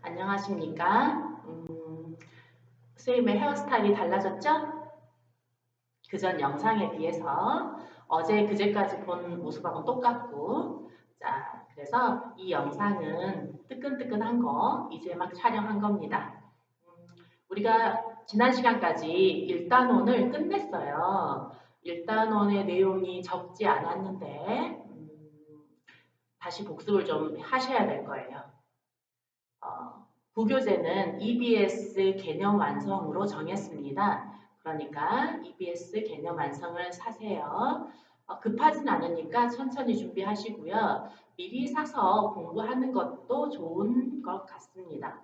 안녕하십니까? 선생님의 헤어스타일이 달라졌죠? 그전 영상에 비해서 어제 그제까지 본 모습하고는 똑같고, 자, 그래서 이 영상은 뜨끈뜨끈한 거 이제 막 촬영한 겁니다. 우리가 지난 시간까지 1단원을 끝냈어요. 1단원의 내용이 적지 않았는데 다시 복습을 좀 하셔야 될 거예요. 부교재는 EBS 개념 완성으로 정했습니다. 그러니까 EBS 개념 완성을 사세요. 급하진 않으니까 천천히 준비하시고요. 미리 사서 공부하는 것도 좋은 것 같습니다.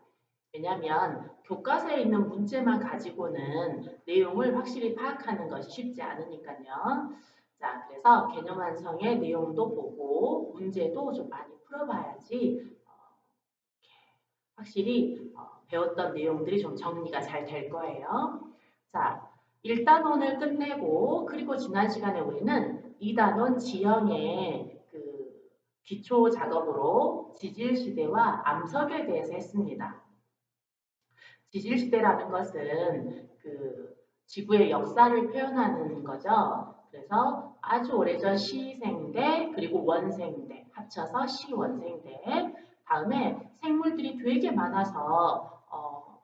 왜냐하면 교과서에 있는 문제만 가지고는 내용을 확실히 파악하는 것이 쉽지 않으니까요. 자, 그래서 개념 완성의 내용도 보고 문제도 좀 많이 풀어봐야지 확실히 배웠던 내용들이 좀 정리가 잘 될 거예요. 자, 1단원을 끝내고 그리고 지난 시간에 우리는 2단원 지형의 그 기초 작업으로 지질시대와 암석에 대해서 했습니다. 지질시대라는 것은 그 지구의 역사를 표현하는 거죠. 그래서 아주 오래전 시생대 그리고 원생대 합쳐서 시원생대 다음에 생물들이 되게 많아서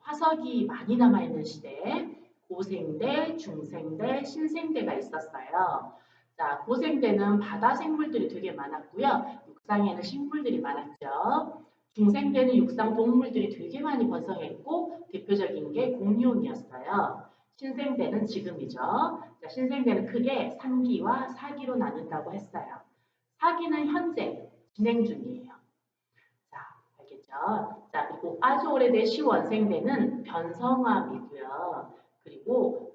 화석이 많이 남아있는 시대 고생대, 중생대, 신생대가 있었어요. 자, 고생대는 바다 생물들이 되게 많았고요. 육상에는 식물들이 많았죠. 중생대는 육상 동물들이 되게 많이 번성했고 대표적인 게 공룡이었어요. 신생대는 지금이죠. 자, 신생대는 크게 3기와 4기로 나눈다고 했어요. 4기는 현재 진행 중이에요. 자, 알겠죠? 자, 그리고 아주 오래된 시원생대는 변성암이고요. 그리고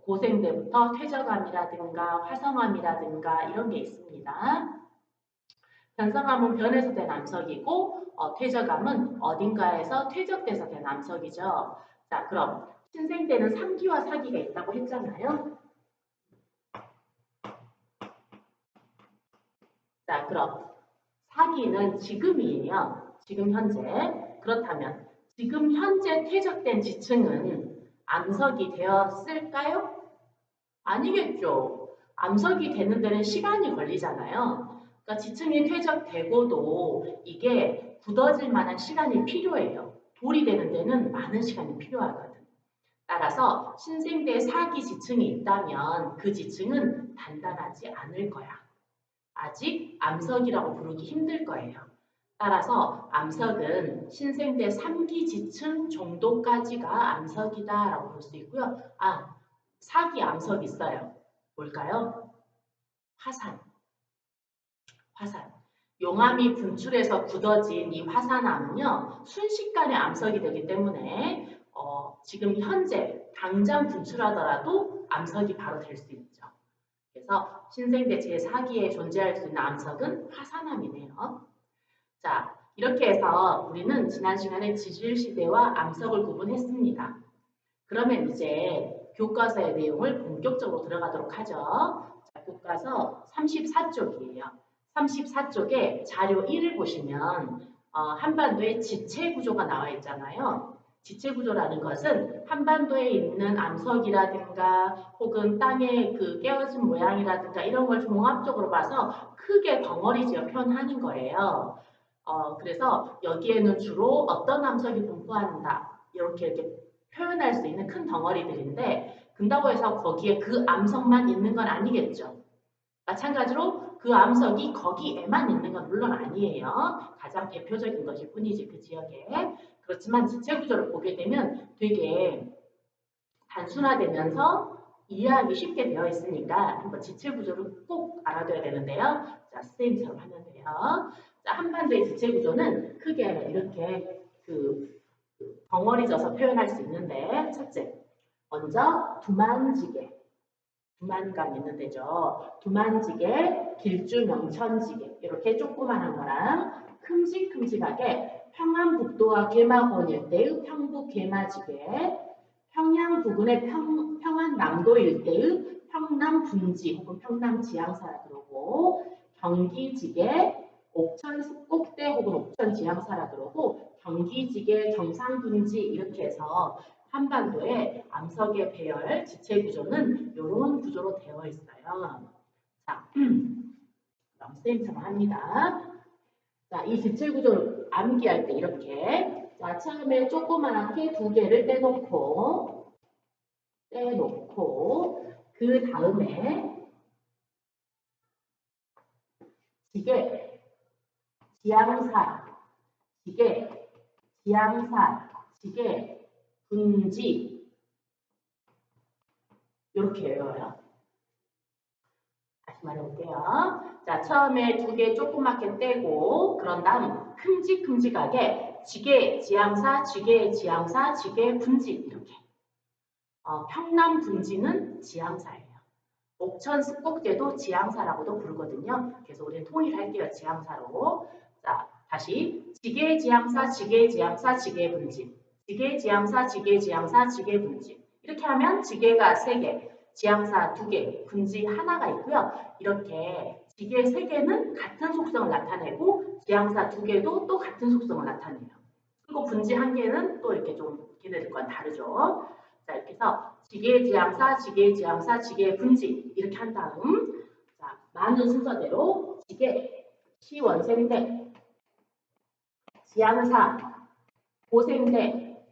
고생대부터 퇴적암이라든가 화성암이라든가 이런 게 있습니다. 변성암은 변에서 된 암석이고 퇴적암은 어딘가에서 퇴적돼서 된 암석이죠. 자, 그럼 신생대는 3기와 4기가 있다고 했잖아요. 자, 그럼 4기는 지금이에요. 지금 현재. 그렇다면 지금 현재 퇴적된 지층은 암석이 되었을까요? 아니겠죠. 암석이 되는 데는 시간이 걸리잖아요. 그러니까 지층이 퇴적되고도 이게 굳어질 만한 시간이 필요해요. 돌이 되는 데는 많은 시간이 필요하거든. 따라서 신생대 4기 지층이 있다면 그 지층은 단단하지 않을 거야. 아직 암석이라고 부르기 힘들 거예요. 따라서 암석은 신생대 3기 지층 정도까지가 암석이다라고 볼 수 있고요. 4기 암석 있어요. 뭘까요? 화산. 화산. 용암이 분출해서 굳어진 이 화산암은요. 순식간에 암석이 되기 때문에 지금 현재 당장 분출하더라도 암석이 바로 될 수 있죠. 그래서 신생대 제4기에 존재할 수 있는 암석은 화산암이네요. 자, 이렇게 해서 우리는 지난 시간에 지질시대와 암석을 구분했습니다. 그러면 이제 교과서의 내용을 본격적으로 들어가도록 하죠. 자, 교과서 34쪽이에요. 34쪽에 자료 1을 보시면 한반도의 지체 구조가 나와 있잖아요. 지체 구조라는 것은 한반도에 있는 암석이라든가 혹은 땅의 그 깨어진 모양이라든가 이런 걸 종합적으로 봐서 크게 덩어리 지어 표현하는 거예요. 그래서 여기에는 주로 어떤 암석이 분포한다. 이렇게 표현할 수 있는 큰 덩어리들인데 근다고 해서 거기에 그 암석만 있는 건 아니겠죠. 마찬가지로 그 암석이 거기에만 있는 건 물론 아니에요. 가장 대표적인 것일 뿐이지 그 지역에. 그렇지만 지체 구조를 보게 되면 되게 단순화되면서 이해하기 쉽게 되어 있으니까 한번 지체 구조를 꼭 알아둬야 되는데요. 자, 선생님처럼 하면 돼요. 자, 한반도의 지체 구조는 크게 이렇게 덩어리져서 표현할 수 있는데 첫째, 먼저 두만지게, 두만강 있는 데죠. 두만지게, 길주명천지게 이렇게 조그만한 거랑 큼직큼직하게 평안북도와 개마곤 일대의 평북개마지게, 평양 부근의 평안남도 일대의 평남분지 혹은 평남지향사라 그러고 경기지게, 옥천 습곡대 혹은 옥천 지향사라 그러고 경기지계, 경상분지 이렇게 해서 한반도의 암석의 배열, 지체 구조는 이런 구조로 되어 있어요. 자, 그럼 선생님처럼 합니다. 자, 이 지체 구조를 암기할 때 이렇게 자, 처음에 조그맣게 두 개를 떼놓고 그 다음에 지게, 지향사, 지게, 지향사, 지게, 분지 이렇게 외워요. 다시 말해볼게요. 자, 처음에 두 개 조그맣게 떼고 그런 다음 큼직큼직하게 지게, 지향사, 지게, 지향사, 지게, 분지 이렇게 평남 분지는 지향사예요. 옥천 습곡대도 지향사라고도 부르거든요. 그래서 우리는 통일할게요. 지향사로. 자, 다시 지게, 지향사, 지게, 지향사, 지게, 분지 지게, 지향사, 지게, 지향사, 지게, 분지 이렇게 하면 지게가 3개, 지향사 2개, 분지 하나가 있고요. 이렇게 지게 3개는 같은 속성을 나타내고 지향사 2개도 또 같은 속성을 나타내요. 그리고 분지 1개는 또 이렇게 좀 걔네들과는 다르죠. 자, 이렇게 해서 지게, 지향사, 지게, 지향사, 지게, 분지 이렇게 한 다음 자, 많은 순서대로 지게, 시원생대, 지향사, 고생대,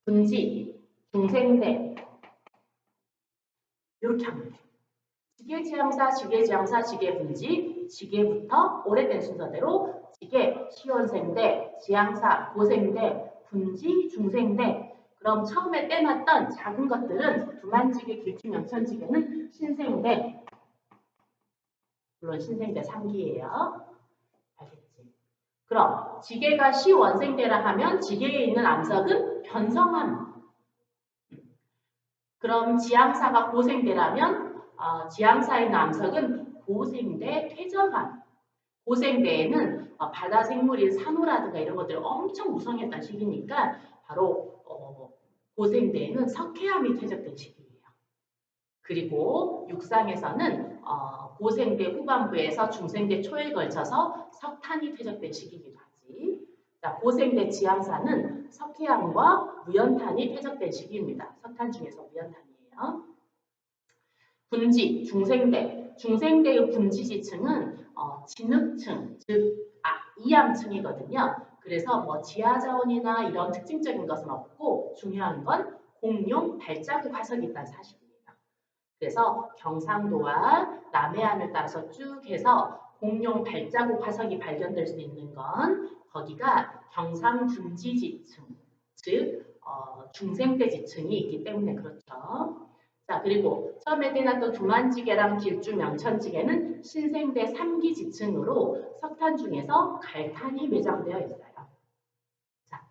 분지, 중생대 이렇게 하면 돼요. 지게, 지향사, 지게, 지향사, 지게, 분지, 지게부터 오래된 순서대로 지게, 시원생대, 지향사, 고생대, 분지, 중생대 그럼 처음에 떼놨던 작은 것들은 두만지게, 길쭉명천지게는 신생대 물론 신생대 3기예요. 알겠지? 그럼 지게가 시원생대라 하면 지게에 있는 암석은 변성암 그럼 지향사가 고생대라면 지향사에 있는 암석은 고생대, 퇴적암 고생대에는 바다 생물인 산호라든가 이런 것들이 엄청 무성했던 시기니까 바로 고생대에는 석회암이 퇴적된 시기예요. 그리고 육상에서는 고생대 후반부에서 중생대 초에 걸쳐서 석탄이 퇴적된 시기이기도 하지. 자, 고생대 지향사는 석회암과 무연탄이 퇴적된 시기입니다. 석탄 중에서 무연탄이에요. 분지, 중생대. 중생대의 분지지층은 진흙층, 즉 이암층이거든요. 그래서 뭐 지하자원이나 이런 특징적인 것은 없고 중요한 건 공룡 발자국 화석이 있다는 사실이에요. 그래서 경상도와 남해안을 따라서 쭉 해서 공룡 발자국 화석이 발견될 수 있는 건 거기가 경상분지지층, 즉 중생대 지층이 있기 때문에 그렇죠. 자, 그리고 처음에 떼놨던 두만지게랑 길주 명천지게는 신생대 3기 지층으로 석탄 중에서 갈탄이 매장되어 있어요. 자,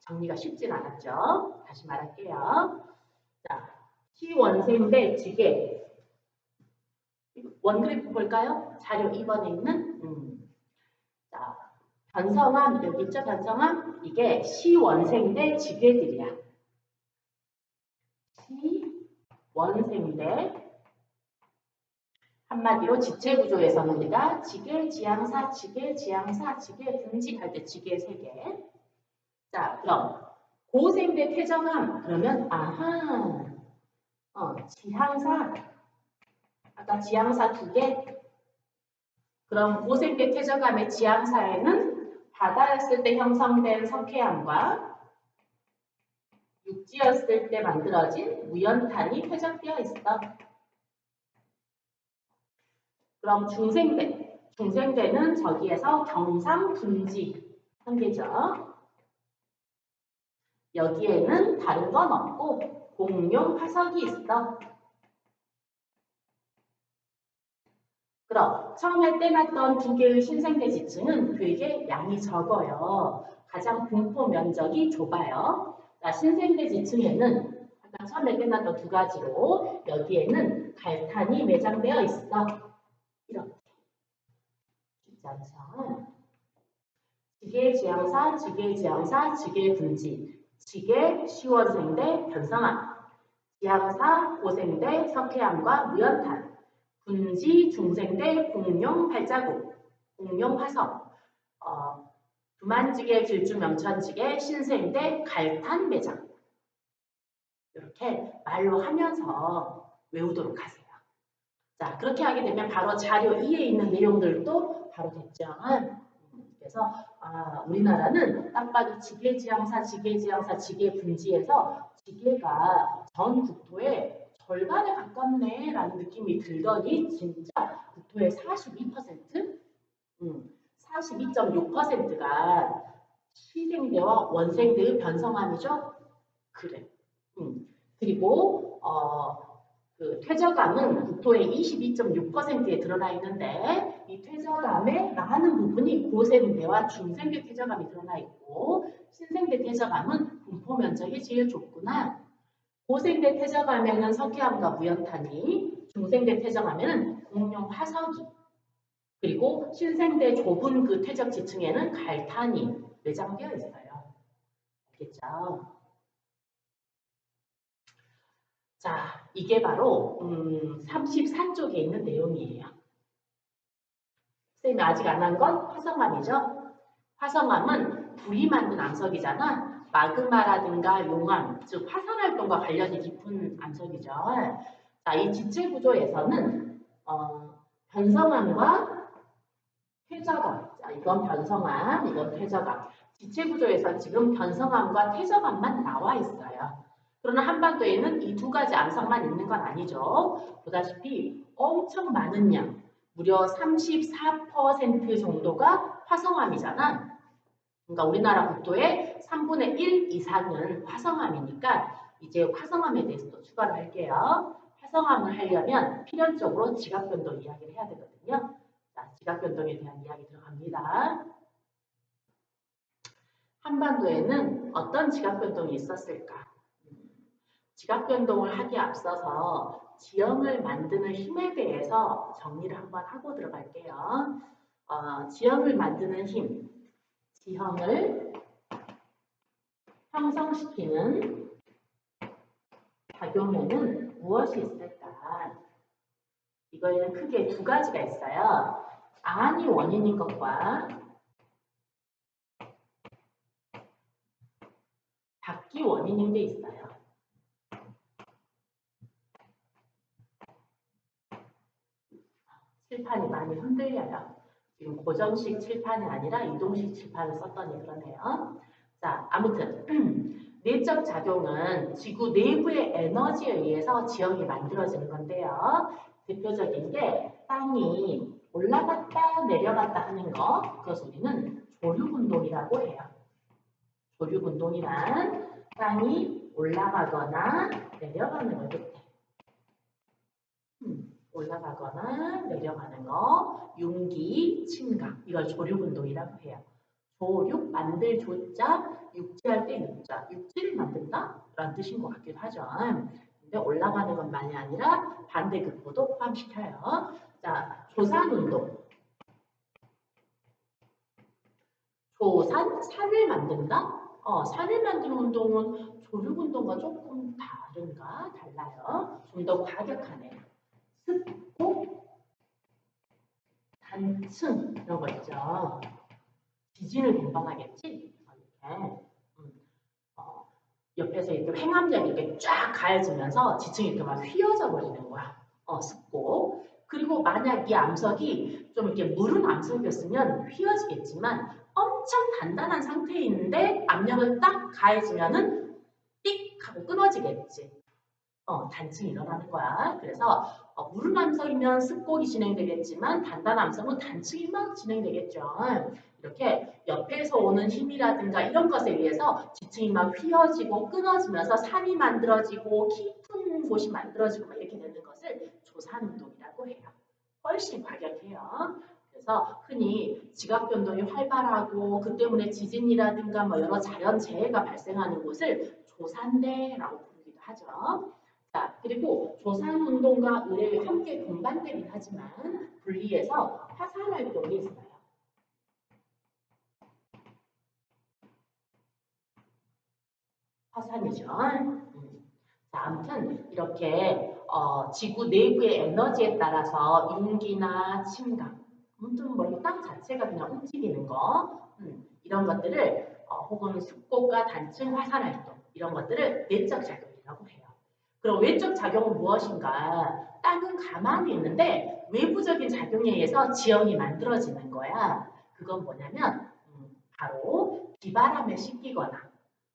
정리가 쉽진 않았죠? 다시 말할게요. 자, 시원생대 지게 원그래프 볼까요? 자료 2번에 있는 자, 변성암 여기 있죠? 변성암 이게 시원생대 지게들이야. 시원생대 한마디로 지체 구조에서는 우리가 지게, 지향사, 지게, 지향사, 지게, 분지 할 때 지게 3개. 자, 그럼 고생대 퇴정함 그러면 지향사 아까 지향사 2개. 그럼 고생대 퇴적암의 지향사에는 바다였을 때 형성된 석회암과 육지였을 때 만들어진 무연탄이 퇴적되어 있어. 그럼 중생대는 저기에서 경상분지 한 개죠. 여기에는 다른 건 없고 공룡 화석이 있어. 그럼 처음에 떼놨던 2개의 신생대 지층은 되게 양이 적어요. 가장 분포 면적이 좁아요. 자, 신생대 지층에는 아까 처음에 떼놨던 2가지로 여기에는 갈탄이 매장되어 있어. 이렇게. 주장선. 지게 지향사, 지게 지향사, 지게 분지. 지게 시원생대 변성암. 지향사 고생대 석회암과 무연탄. 분지 중생대 공룡 발자국, 공룡 화석, 두만지게 길주 명천지게 신생대 갈탄 매장. 이렇게 말로 하면서 외우도록 하세요. 자, 그렇게 하게 되면 바로 자료 2에 있는 내용들도 바로 됐죠. 그래서 우리나라는 딱 봐도 지게지향사, 지게지향사, 지게분지에서 지게가 전 국토의 절반에 가깝네 라는 느낌이 들더니 진짜 국토의 42%? 42.6%가 시생대와 원생대의 변성암이죠. 그래. 그리고 그 퇴적암은 국토의 22.6%에 드러나 있는데 이 퇴적암의 많은 부분이 고생대와 중생대 퇴적암이 드러나 있고 신생대 퇴적암은 분포 면적이 제일 좁구나. 고생대 퇴적암에는 석회암과 무연탄이, 중생대 퇴적암에는 공룡 화석이, 그리고 신생대 좁은 그 퇴적 지층에는 갈탄이 내장되어 있어요. 알겠죠? 자, 이게 바로 34쪽에 있는 내용이에요. 선생님이 아직 안 한 건 화성암이죠. 화성암은 불이 만든 암석이잖아. 마그마라든가 용암, 즉 화산활동과 관련이 깊은 암석이죠. 자, 이 지체 구조에서는 변성암과 퇴적암, 자, 이건 변성암, 이건 퇴적암. 지체 구조에서 지금 변성암과 퇴적암만 나와 있어요. 그러나 한반도에는 이 두 가지 암석만 있는 건 아니죠. 보다시피 엄청 많은 양, 무려 34% 정도가 화성암이잖아. 그러니까 우리나라 국토의 3분의 1 이상은 화성암이니까 이제 화성암에 대해서 또 추가를 할게요. 화성암을 하려면 필연적으로 지각변동 이야기를 해야 되거든요. 자, 지각변동에 대한 이야기 들어갑니다. 한반도에는 어떤 지각변동이 있었을까? 지각변동을 하기에 앞서서 지형을 만드는 힘에 대해서 정리를 한번 하고 들어갈게요. 지형을 만드는 힘, 지형을 형성시키는 작용에는 무엇이 있을까? 이거에는 크게 두 가지가 있어요. 안이 원인인 것과 밖이 원인인 게 있어요. 칠판이 많이 흔들려요. 지금 고정식 칠판이 아니라 이동식 칠판을 썼더니 그러네요. 자, 아무튼 내적 작용은 지구 내부의 에너지에 의해서 지형이 만들어지는 건데요. 대표적인 게 땅이 올라갔다 내려갔다 하는 거, 그것을 우리는 조류운동이라고 해요. 조류운동이란 땅이 올라가거나 내려가는 거죠. 올라가거나 내려가는 거, 융기, 침강, 이걸 조류운동이라고 해요. 조육, 만들 조자, 육지할 때 육자, 육지를 만든다? 라는 뜻인 것 같기도 하죠. 근데 올라가는 것만이 아니라 반대급부도 포함시켜요. 자, 조산운동. 조산, 산을 만든다? 산을 만드는 운동은 조류운동과 조금 다른가? 달라요. 좀 더 과격하네요. 습고, 단층 이런 거 있죠. 지진을 동반하겠지? 이렇게 옆에서 이렇게 횡압력이 이렇게 쫙 가해지면서 지층이 이렇게 막 휘어져 버리는 거야. 습고. 그리고 만약 이 암석이 좀 이렇게 무른 암석이었으면 휘어지겠지만 엄청 단단한 상태에 있는데 압력을 딱 가해지면은 띡 하고 끊어지겠지. 단층이 일어나는 거야. 그래서 무른 암석이면 습곡이 진행되겠지만 단단 암석은 단층이 막 진행되겠죠. 이렇게 옆에서 오는 힘이라든가 이런 것에 의해서 지층이 막 휘어지고 끊어지면서 산이 만들어지고 깊은 곳이 만들어지고 막 이렇게 되는 것을 조산운동이라고 해요. 훨씬 과격해요. 그래서 흔히 지각변동이 활발하고 그 때문에 지진이라든가 뭐 여러 자연재해가 발생하는 곳을 조산대라고 부르기도 하죠. 자, 그리고 조산운동과 의뢰가 함께 동반되긴 하지만 분리해서 화산활동이 있어요. 화산이죠. 자, 아무튼 이렇게 지구 내부의 에너지에 따라서 윤기나 침강, 좀 멀리 땅 자체가 그냥 움직이는 거, 이런 것들을 혹은 습곡과 단층 화산 활동 이런 것들을 내적 작용이라고 해요. 그럼 외적 작용은 무엇인가? 땅은 가만히 있는데 외부적인 작용에 의해서 지형이 만들어지는 거야. 그건 뭐냐면 바로 비바람에 씻기거나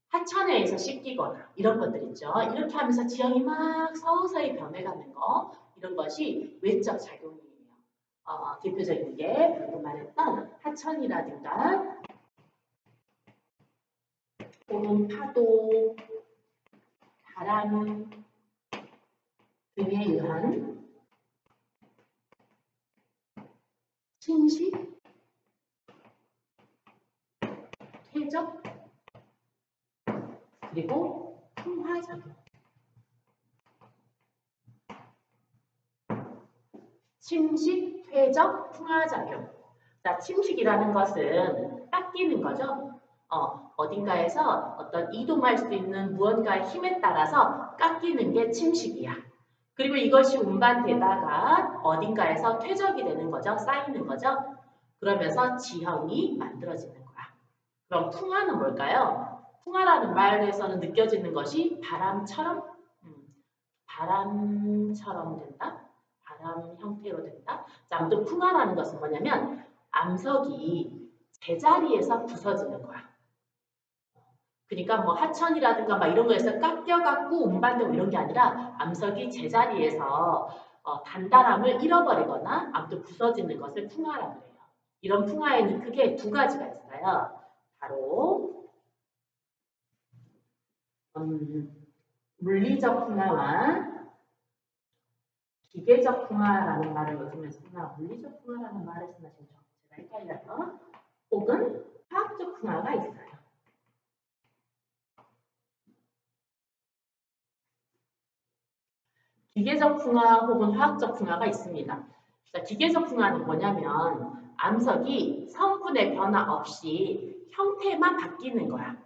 하천에 의해서 씻기거나 이런 것들 있죠. 이렇게 하면서 지형이 막 서서히 변해가는 거 이런 것이 외적 작용이에요. 대표적인 게 방금 말했던 하천이라든가 혹은 파도, 바람 등에 의한 침식, 퇴적, 그리고 풍화작용. 침식, 퇴적, 풍화작용. 자, 침식이라는 것은 깎이는 거죠. 어딘가에서 어떤 이동할 수 있는 무언가의 힘에 따라서 깎이는 게 침식이야. 그리고 이것이 운반되다가 어딘가에서 퇴적이 되는 거죠. 쌓이는 거죠. 그러면서 지형이 만들어지는 거야. 그럼 풍화는 뭘까요? 풍화라는 말에서는 느껴지는 것이 바람처럼 바람처럼 된다. 바람 형태로 된다. 자, 아무튼 풍화라는 것은 뭐냐면 암석이 제자리에서 부서지는 거야. 그러니까 뭐 하천이라든가 막 이런 거에서 깎여갖고 운반되고 이런 게 아니라 암석이 제자리에서 단단함을 잃어버리거나 아무튼 부서지는 것을 풍화라고 해요. 이런 풍화에는 크게 두 가지가 있어요. 바로 물리적 풍화와 기계적 풍화라는 말을 요즘에 쓰나 물리적 풍화라는 말을 쓰나 지금 제가 헷갈려서 혹은 화학적 풍화가 있어요. 기계적 풍화 혹은 화학적 풍화가 있습니다. 자, 기계적 풍화는 뭐냐면 암석이 성분의 변화 없이 형태만 바뀌는 거야.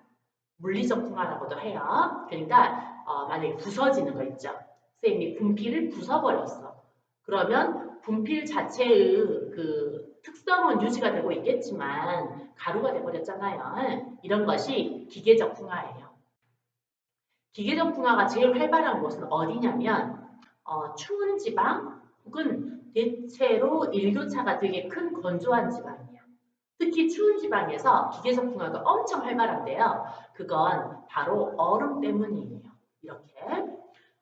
물리적 풍화라고도 해요. 그러니까 만약에 부서지는 거 있죠. 선생님이 분필을 부숴버렸어. 그러면 분필 자체의 그 특성은 유지가 되고 있겠지만 가루가 돼버렸잖아요. 이런 것이 기계적 풍화예요. 기계적 풍화가 제일 활발한 곳은 어디냐면 추운 지방 혹은 대체로 일교차가 되게 큰 건조한 지방이야. 특히 추운 지방에서 기계적 풍화가 엄청 활발한데요. 그건 바로 얼음 때문이에요. 이렇게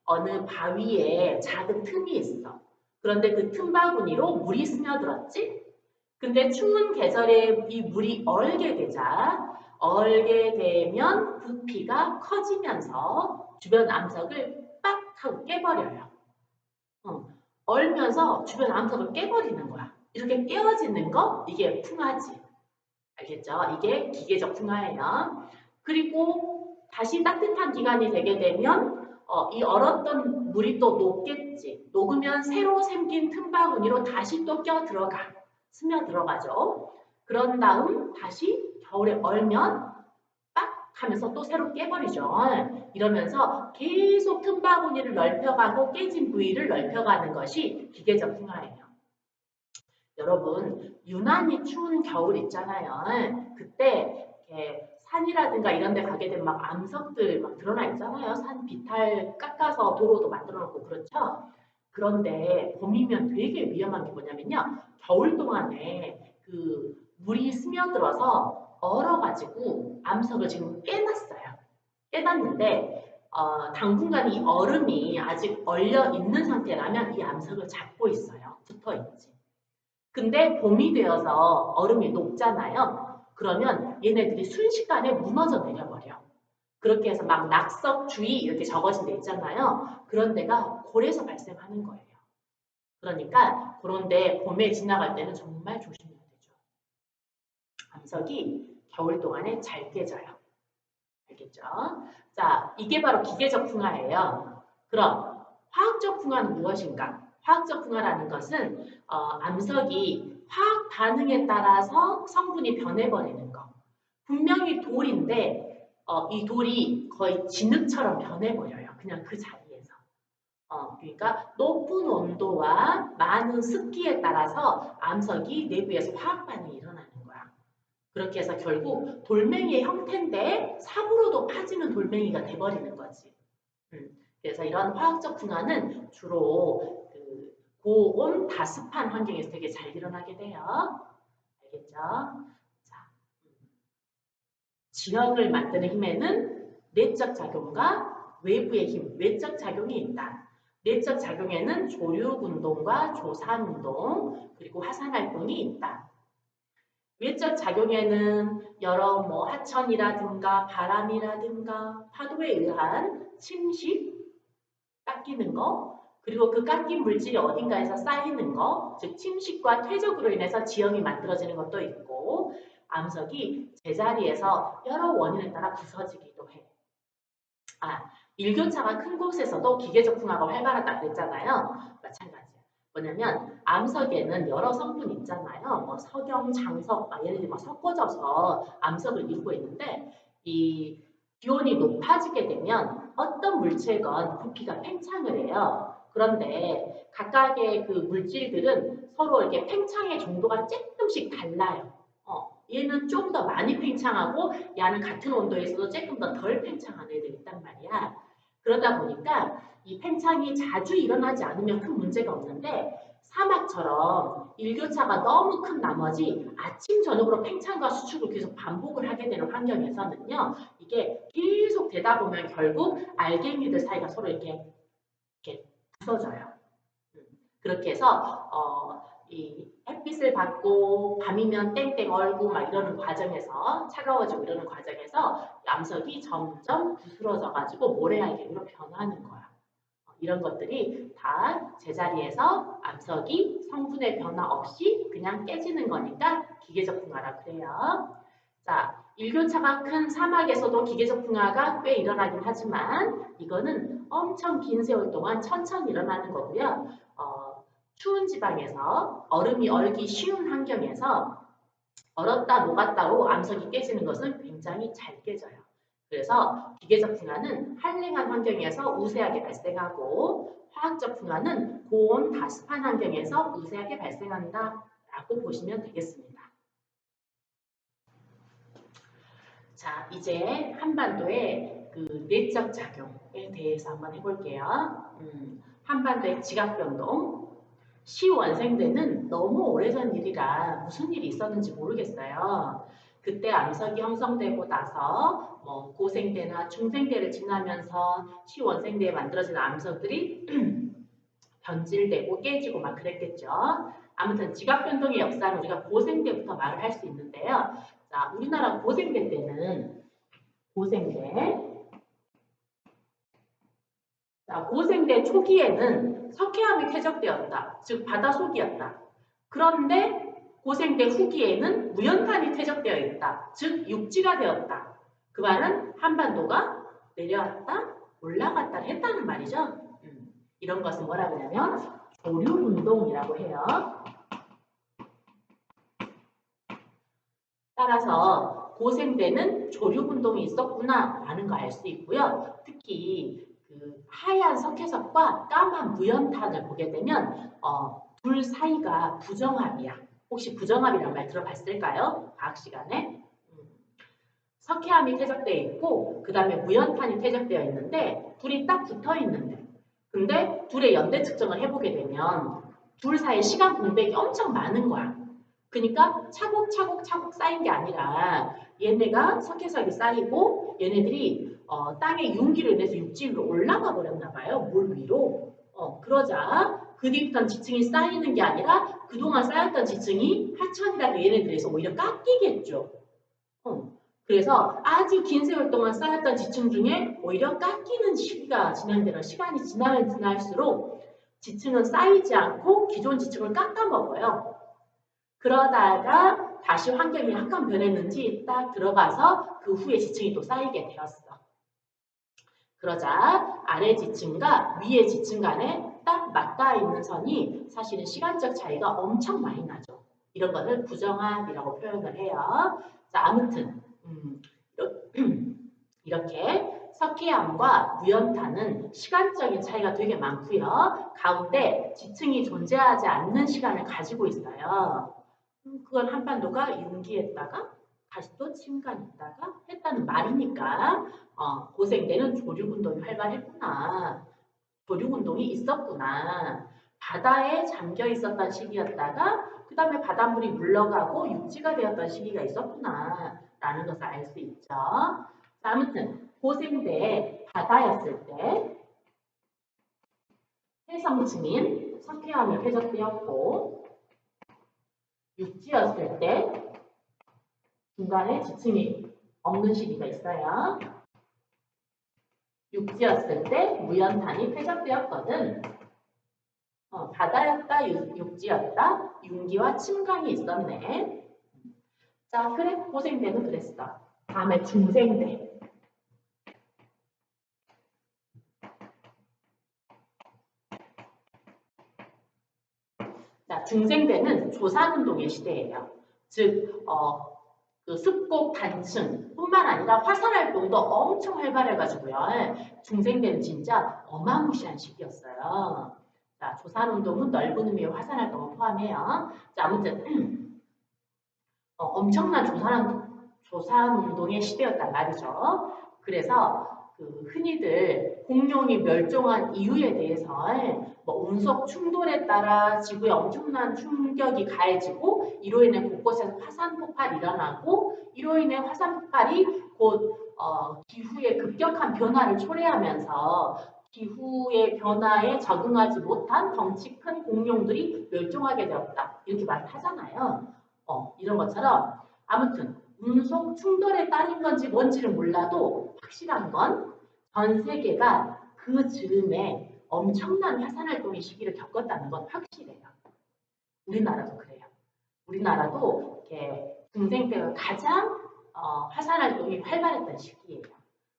어느 바위에 작은 틈이 있어. 그런데 그 틈바구니로 물이 스며들었지? 근데 추운 계절에 이 물이 얼게 되면 부피가 커지면서 주변 암석을 빡 하고 깨버려요. 얼면서 주변 암석을 깨버리는 거야. 이렇게 깨어지는 거 이게 풍화지. 알겠죠? 이게 기계적 풍화예요. 그리고 다시 따뜻한 기간이 되게 되면 이 얼었던 물이 또 녹겠지. 녹으면 새로 생긴 틈바구니로 다시 또 껴 들어가. 스며 들어가죠. 그런 다음 다시 겨울에 얼면 빡 하면서 또 새로 깨버리죠. 이러면서 계속 틈바구니를 넓혀가고 깨진 부위를 넓혀가는 것이 기계적 풍화예요. 여러분 유난히 추운 겨울 있잖아요. 그때 이렇게 산이라든가 이런 데 가게 되면 막 암석들 막 드러나 있잖아요. 산 비탈 깎아서 도로도 만들어 놓고 그렇죠. 그런데 봄이면 되게 위험한 게 뭐냐면요. 겨울 동안에 그 물이 스며들어서 얼어가지고 암석을 지금 깨놨어요. 깨놨는데 당분간 이 얼음이 아직 얼려 있는 상태라면 이 암석을 잡고 있어요. 붙어 있지. 근데 봄이 되어서 얼음이 녹잖아요. 그러면 얘네들이 순식간에 무너져 내려버려. 그렇게 해서 막 낙석주의 이렇게 적어진 데 있잖아요. 그런 데가 골에서 발생하는 거예요. 그러니까 그런데 봄에 지나갈 때는 정말 조심해야 되죠. 암석이 겨울 동안에 잘 깨져요. 알겠죠? 자, 이게 바로 기계적 풍화예요. 그럼 화학적 풍화는 무엇인가? 화학적 풍화라는 것은 암석이 화학 반응에 따라서 성분이 변해버리는 거. 분명히 돌인데 이 돌이 거의 진흙처럼 변해버려요. 그냥 그 자리에서. 그러니까 높은 온도와 많은 습기에 따라서 암석이 내부에서 화학 반응이 일어나는 거야. 그렇게 해서 결국 돌멩이의 형태인데 삽으로도 파지는 돌멩이가 돼버리는 거지. 그래서 이런 화학적 풍화는 주로 그 고온 다습한 환경에서 되게 잘 일어나게 돼요. 알겠죠? 자, 지형을 만드는 힘에는 내적 작용과 외부의 힘, 외적 작용이 있다. 내적 작용에는 조류운동과 조산운동, 그리고 화산활동이 있다. 외적 작용에는 여러 하천이라든가 바람이라든가 파도에 의한 침식, 깎이는 거, 그리고 그 깎인 물질이 어딘가에서 쌓이는 거, 즉 침식과 퇴적으로 인해서 지형이 만들어지는 것도 있고, 암석이 제자리에서 여러 원인에 따라 부서지기도 해. 일교차가 큰 곳에서도 기계적 풍화가 활발하다 그랬잖아요. 마찬가지야. 뭐냐면 암석에는 여러 성분이 있잖아요. 석영, 장석, 얘네들이 섞어져서 암석을 이루고 있는데 이 기온이 높아지게 되면 어떤 물체건 부피가 팽창을 해요. 그런데 각각의 그 물질들은 서로 이렇게 팽창의 정도가 조금씩 달라요. 얘는 좀 더 많이 팽창하고 얘는 같은 온도에서도 조금 더 덜 팽창하는 애들이 있단 말이야. 그러다 보니까 이 팽창이 자주 일어나지 않으면 큰 문제가 없는데 사막처럼 일교차가 너무 큰 나머지 아침 저녁으로 팽창과 수축을 계속 반복을 하게 되는 환경에서는요. 이게 계속 되다 보면 결국 알갱이들 사이가 서로 이렇게 부서져요. 그렇게 해서 이 햇빛을 받고 밤이면 땡땡 얼고 막 이러는 과정에서 차가워지고 이러는 과정에서 암석이 점점 부스러져 가지고 모래알갱이로 변하는 거야. 이런 것들이 다 제자리에서 암석이 성분의 변화 없이 그냥 깨지는 거니까 기계적 풍화라 그래요. 자, 일교차가 큰 사막에서도 기계적 풍화가 꽤 일어나긴 하지만 이거는 엄청 긴 세월 동안 천천히 일어나는 거고요. 추운 지방에서 얼음이 얼기 쉬운 환경에서 얼었다 녹았다로 암석이 깨지는 것은 굉장히 잘 깨져요. 그래서 기계적 풍화는 한랭한 환경에서 우세하게 발생하고 화학적 풍화는 고온 다습한 환경에서 우세하게 발생한다라고 보시면 되겠습니다. 자, 이제 한반도의 그 내적 작용에 대해서 한번 해볼게요. 한반도의 지각변동. 시원생대는 너무 오래전 일이라 무슨 일이 있었는지 모르겠어요. 그때 암석이 형성되고 나서 고생대나 중생대를 지나면서 시원생대에 만들어진 암석들이 변질되고 깨지고 막 그랬겠죠. 아무튼 지각변동의 역사는 우리가 고생대부터 말을 할 수 있는데요. 자, 우리나라 고생대 때는 고생대 초기에는 석회암이 퇴적되었다. 즉 바다속이었다. 그런데 고생대 후기에는 무연탄이 퇴적되어 있다. 즉 육지가 되었다. 그 말은 한반도가 내려왔다, 올라갔다 했다는 말이죠. 이런 것은 뭐라고 하냐면 조류운동이라고 해요. 따라서 고생대는 조류운동이 있었구나 라는 거 알 수 있고요. 특히 그 하얀 석회석과 까만 무연탄을 보게 되면 둘 사이가 부정합이야. 혹시 부정합이라는 말 들어봤을까요? 과학 시간에? 석회암이 퇴적되어 있고 그 다음에 무연탄이 퇴적되어 있는데 둘이 딱 붙어 있는데 근데 둘의 연대 측정을 해보게 되면 둘 사이 시간 공백이 엄청 많은 거야. 그러니까 차곡차곡 쌓인 게 아니라 얘네가 석회석이 쌓이고 얘네들이 땅의 융기로 인해서 육지로 올라가 버렸나 봐요. 물 위로. 그러자 그 뒤부터는 지층이 쌓이는 게 아니라 그동안 쌓였던 지층이 하천이라도 얘네들에서 오히려 깎이겠죠. 그래서 아주 긴 세월 동안 쌓였던 지층 중에 오히려 깎이는 시기가 진행되는 시간이 지나면 지날수록 지층은 쌓이지 않고 기존 지층을 깎아먹어요. 그러다가 다시 환경이 약간 변했는지 딱 들어가서 그 후에 지층이 또 쌓이게 되었어. 그러자 아래 지층과 위에 지층 간에 딱 맞닿아 있는 선이 사실은 시간적 차이가 엄청 많이 나죠. 이런 것을 부정합이라고 표현을 해요. 자, 아무튼 이렇게 석회암과 무연탄은 시간적인 차이가 되게 많고요. 가운데 지층이 존재하지 않는 시간을 가지고 있어요. 그건 한반도가 융기했다가 다시 또 침간했다가 했다는 말이니까 고생대는 조류운동이 활발했구나. 조류운동이 있었구나. 바다에 잠겨 있었던 시기였다가 그 다음에 바닷물이 물러가고 육지가 되었던 시기가 있었구나 라는 것을 알 수 있죠. 자, 아무튼 고생대 바다였을 때 해성층인 석회암이 폐적되었고 육지였을 때 중간에 지층이 없는 시기가 있어요. 육지였을 때 무연탄이 폐적되었거든. 바다였다, 육지였다, 융기와 침강이 있었네. 자, 그래, 고생대는 그랬어. 다음에 중생대. 자, 중생대는 조산운동의 시대예요. 즉, 그 습곡 단층 뿐만 아니라 화산활동도 엄청 활발해가지고요. 중생대는 진짜 어마무시한 시기였어요. 자, 조산운동은 넓은 의미의 화산활동을 포함해요. 자, 아무튼 엄청난 조산운동의 시대였단 말이죠. 그래서 그 흔히들 공룡이 멸종한 이유에 대해서 뭐 운석 충돌에 따라 지구에 엄청난 충격이 가해지고 이로 인해 곳곳에서 화산 폭발이 일어나고 이로 인해 화산 폭발이 곧 기후의 급격한 변화를 초래하면서 기후의 변화에 적응하지 못한 덩치 큰 공룡들이 멸종하게 되었다. 이렇게 말을 하잖아요. 이런 것처럼 아무튼 운석 충돌에 따른 건지 뭔지는 몰라도 확실한 건 전 세계가 그 즈음에 엄청난 화산활동의 시기를 겪었다는 건 확실해요. 우리나라도 그래요. 우리나라도 이렇게 중생 때가 가장 화산활동이 활발했던 시기예요.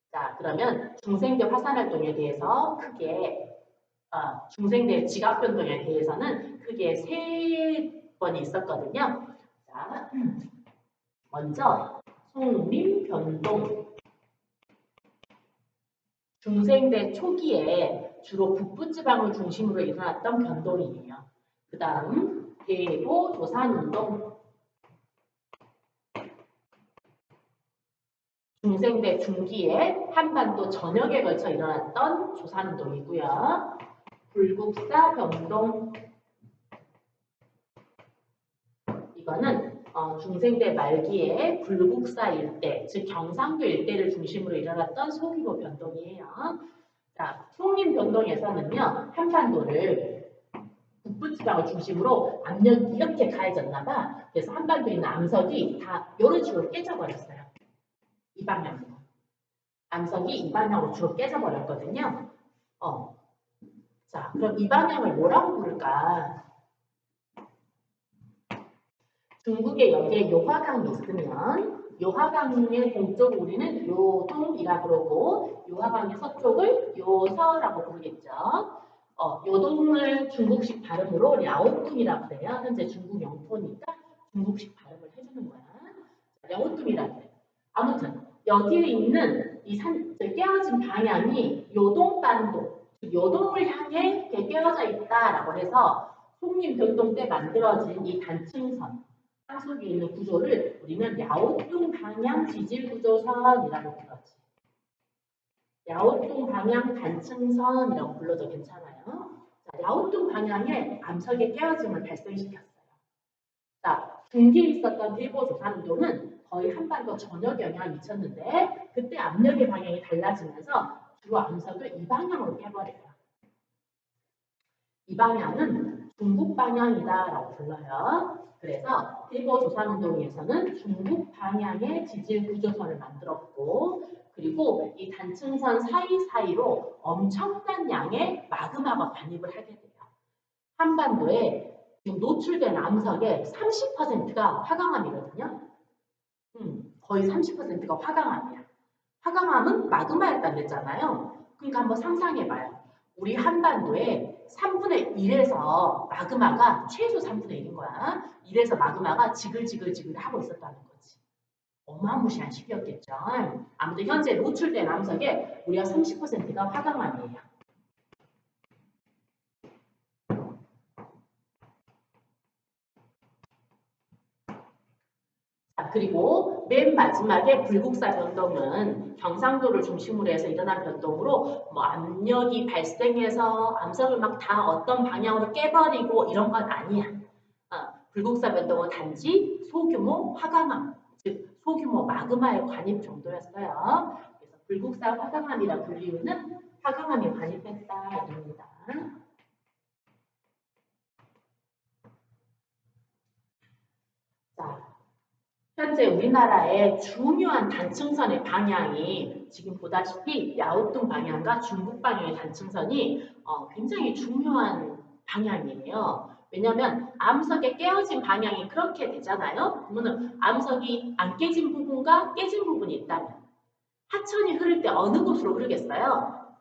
자, 그러면 중생 때 화산활동에 대해서 크게 중생 때 지각변동에 대해서는 크게 3번이 있었거든요. 자, 먼저 송림변동. 중생대 초기에 주로 북부지방을 중심으로 일어났던 변동이에요. 그 다음 대도 조산운동. 중생대 중기에 한반도 전역에 걸쳐 일어났던 조산운동이고요. 불국사 변동. 이거는 중생대 말기에 불국사 일대, 즉 경상도 일대를 중심으로 일어났던 소규모 변동이에요. 자, 송림 변동에서는요, 한반도를 북부지방을 중심으로 압력이 이렇게 가해졌나 봐. 그래서 한반도에 있는 암석이 다 이런 식으로 깨져버렸어요. 이 방향으로. 암석이 이 방향으로 주로 깨져버렸거든요. 자, 그럼 이 방향을 뭐라고 부를까? 중국에 여기에 요화강이 있으면 요화강의 동쪽을 우리는 요동이라 그러고 요화강의 서쪽을 요서라고 부르겠죠. 요동을 중국식 발음으로 랴오뚱이라고 그래요. 현재 중국 영토니까 중국식 발음을 해주는 거야. 랴오뚱이라고 그래. 아무튼 여기에 있는 이 깨어진 방향이 요동반도, 요동을 향해 깨어져 있다라고 해서 송림 변동 때 만들어진 이 단층선 땅 속에 있는 구조를 우리는 랴오뚱 방향 지질 구조선이라고 불렀지. 랴오뚱 방향 단층선이라고 불러도 괜찮아요. 자, 랴오뚱 방향에 암석의 깨어짐을 발생시켰어요. 자, 중기에 있었던 대보조산운동은 거의 한반도 전역에 영향을 미쳤는데 그때 압력의 방향이 달라지면서 주로 암석을 이 방향으로 깨버려요. 이 방향은 중국 방향이다라고 불러요. 그래서 대보조산운동에서는 중국 방향의 지질 구조선을 만들었고 그리고 이 단층선 사이사이로 엄청난 양의 마그마가 반입을 하게 돼요. 한반도에 지금 노출된 암석의 30%가 화강암이거든요. 거의 30%가 화강암이야. 화강암은 마그마였다고 했잖아요. 그러니까 한번 상상해봐요. 우리 한반도에 3분의 1에서 마그마가 최소 3분의 1인 거야. 1에서 마그마가 지글지글 하고 있었다는 거지. 어마무시한 시기였겠죠. 아무튼 현재 노출된 암석의 무려 30%가 화강암이에요. 그리고 맨 마지막에 불국사 변동은 경상도를 중심으로 해서 일어난 변동으로 뭐 압력이 발생해서 암석을 막 다 어떤 방향으로 깨버리고 이런 건 아니야. 불국사 변동은 단지 소규모 화강암, 즉 소규모 마그마의 관입 정도였어요. 그래서 불국사 화강암이라 불리우는 화강암이 관입했다 이겁니다. 자, 현재 우리나라의 중요한 단층선의 방향이 지금 보다시피 야오뚱 방향과 중국 방향의 단층선이 굉장히 중요한 방향이에요. 왜냐하면 암석의 깨어진 방향이 그렇게 되잖아요. 그러면 암석이 안 깨진 부분과 깨진 부분이 있다면 하천이 흐를 때 어느 곳으로 흐르겠어요?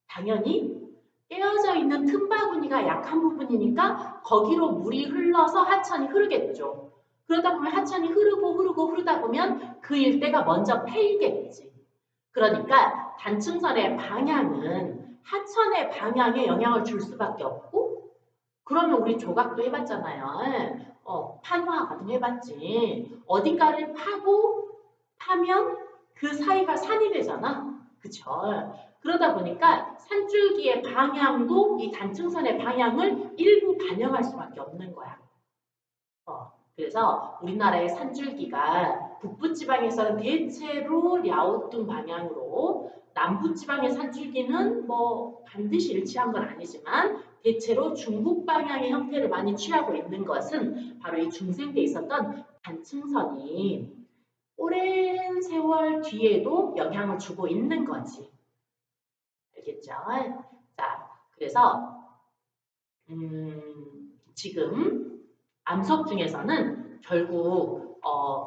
당연히 깨어져 있는 틈바구니가 약한 부분이니까 거기로 물이 흘러서 하천이 흐르겠죠. 그러다 보면 하천이 흐르다 보면 그 일대가 먼저 패이겠지. 그러니까 단층선의 방향은 하천의 방향에 영향을 줄 수밖에 없고, 그러면 우리 조각도 해봤잖아요. 판화 같은 거 해봤지. 어딘가를 파면 그 사이가 산이 되잖아. 그쵸? 그러다 보니까 산줄기의 방향도 이 단층선의 방향을 일부 반영할 수밖에 없는 거야. 그래서 우리나라의 산줄기가 북부지방에서는 대체로 랴오뚱 방향으로, 남부지방의 산줄기는 뭐 반드시 일치한 건 아니지만 대체로 중국 방향의 형태를 많이 취하고 있는 것은 바로 이 중생대에 있었던 단층선이 오랜 세월 뒤에도 영향을 주고 있는 거지. 알겠죠? 자, 그래서 지금 암석 중에서는 결국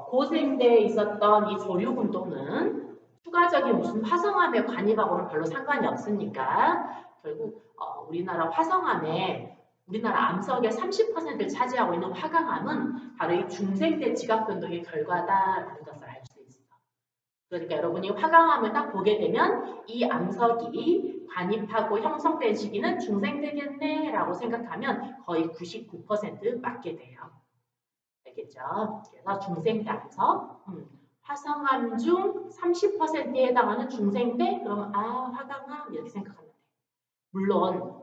고생대에 있었던 이 조류운동은 추가적인 무슨 화성암에 관입하고는 별로 상관이 없으니까 결국 우리나라 화성암에 우리나라 암석의 30%를 차지하고 있는 화강암은 바로 이 중생대 지각변동의 결과다라는 것을 알 수 있어. 그러니까 여러분이 화강암을 딱 보게 되면 이 암석이 관입하고 형성된 시기는 중생되겠네 라고 생각하면 거의 99% 맞게 돼요. 알겠죠? 그래서 중생대 암석, 화성암 중 30%에 해당하는 중생대, 그러면 화강암 이렇게 생각하면 돼. 물론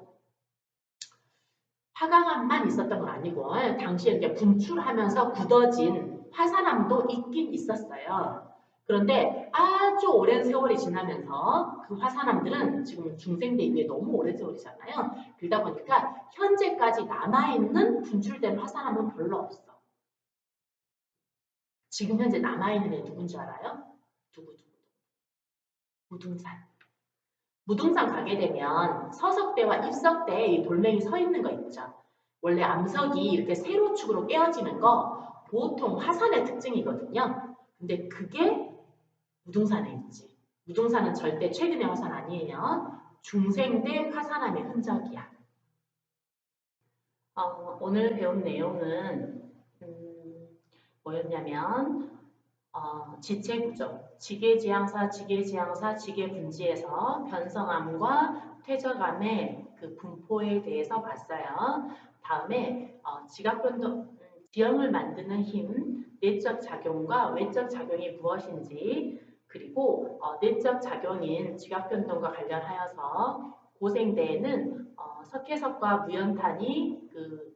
화강암만 있었던 건 아니고 당시에 이렇게 분출하면서 굳어진 화산암도 있긴 있었어요. 그런데 아주 오랜 세월이 지나면서 그 화산암들은 지금 중생대 이후에 너무 오랜 세월이잖아요. 그러다 보니까 현재까지 남아있는 분출된 화산암은 별로 없어. 지금 현재 남아있는 애 누군지 알아요? 누구? 무등산. 무등산 가게 되면 서석대와 입석대에 이 돌멩이 서 있는 거 있죠. 원래 암석이 이렇게 세로축으로 깨어지는 거 보통 화산의 특징이거든요. 근데 그게 무등산에 있지. 무등산은 절대 최근의 화산 아니에요. 중생대 화산암의 흔적이야. 오늘 배운 내용은 뭐였냐면 지체구조, 지계지향사, 지계지향사, 지계분지에서 변성암과 퇴적암의 그 분포에 대해서 봤어요. 다음에 지각변동, 지형을 만드는 힘, 내적 작용과 외적 작용이 무엇인지, 그리고 내적 작용인 지각변동과 관련하여서 고생대에는 석회석과 무연탄이 그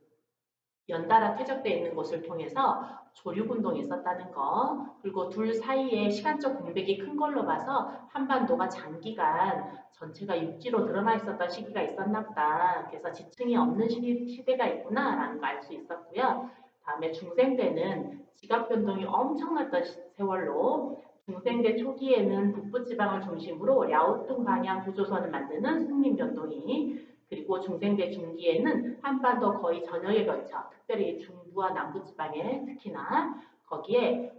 연달아 퇴적되어 있는 곳을 통해서 조류운동이 있었다는 거, 그리고 둘 사이에 시간적 공백이 큰 걸로 봐서 한반도가 장기간 전체가 육지로 드러나 있었던 시기가 있었나 보다. 그래서 지층이 없는 시대가 있구나라는 거 알 수 있었고요. 다음에 중생대는 지각 변동이 엄청났던 세월로 중생대 초기에는 북부지방을 중심으로 랴오뚱 방향 구조선을 만드는 숙림 변동이, 그리고 중생대 중기에는 한반도 거의 전역에 걸쳐 특별히 중부와 남부지방에 특히나 거기에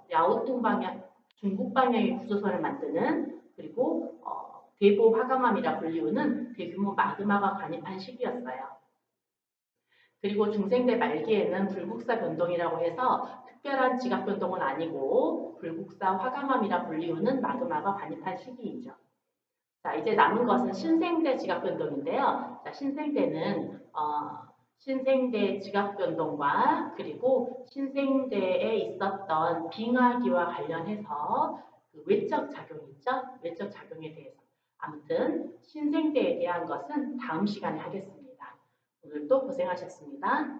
랴오뚱 방향, 중국 방향의 구조선을 만드는, 그리고 대보 화강암이라 불리우는 대규모 마그마가 관입한 시기였어요. 그리고 중생대 말기에는 불국사 변동이라고 해서 특별한 지각 변동은 아니고 불국사 화강암이라 불리우는 마그마가 반입한 시기이죠. 자, 이제 남은 것은 신생대 지각 변동인데요. 자, 신생대는 신생대 지각 변동과 그리고 신생대에 있었던 빙하기와 관련해서 그 외적 작용 있죠? 외적 작용에 대해서. 아무튼 신생대에 대한 것은 다음 시간에 하겠습니다. 오늘도 고생하셨습니다.